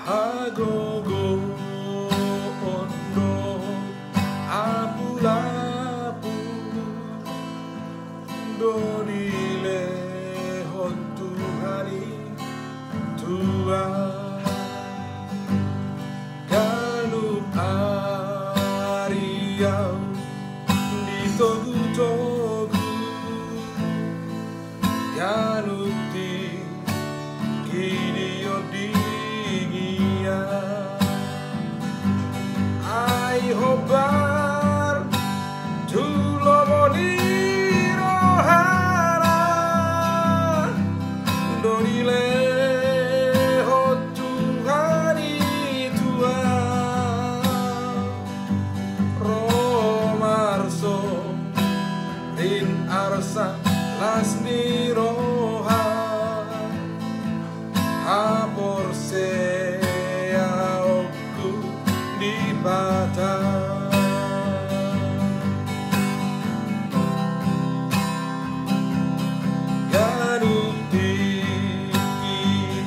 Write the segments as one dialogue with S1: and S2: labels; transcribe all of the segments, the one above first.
S1: Agogo ondo apulapu donile hontu hari tua galup ariau di togu-togu galuti kini odigia ai hobar tulo boniro hara donile hotu hari tua romarso rin arsa lasni roha apor sea oku di bata ganuti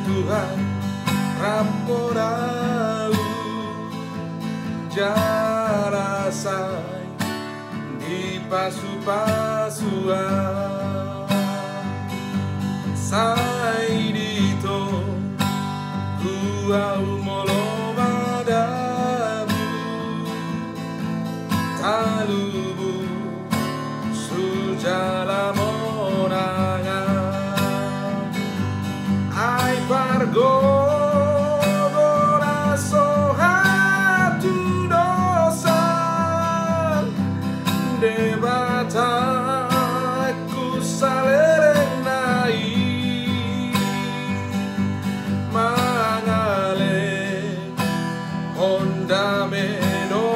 S1: Tuhan raporau jarasai di pasu-pasuan sai dito gua umolo madamu talubu sujala monanga ai pargo goraso hatu dosan debataku salerenai mangale honda meno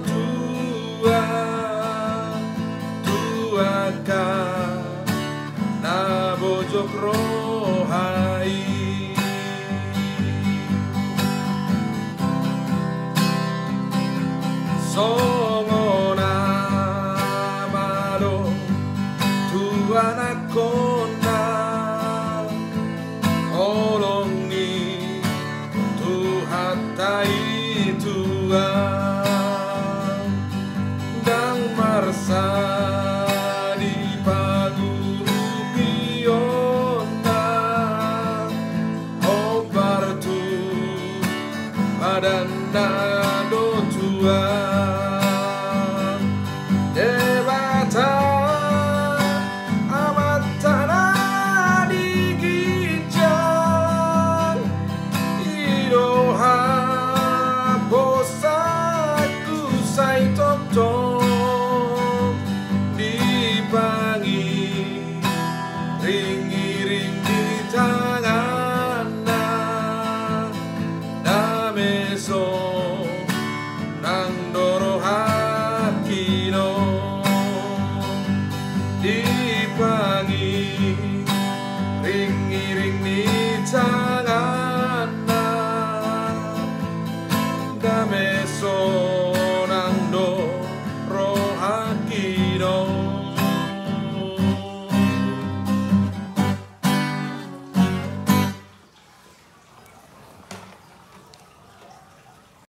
S1: tua tuaka na bojok rohai songona maro tuana kona olongi tuhatai tua dang marsa di paguru piona obar tu padanda do tua debata amatana di gijang iroha bosaku sai totong dipangi ringi-ring di tanganna dameso nang doro hakino di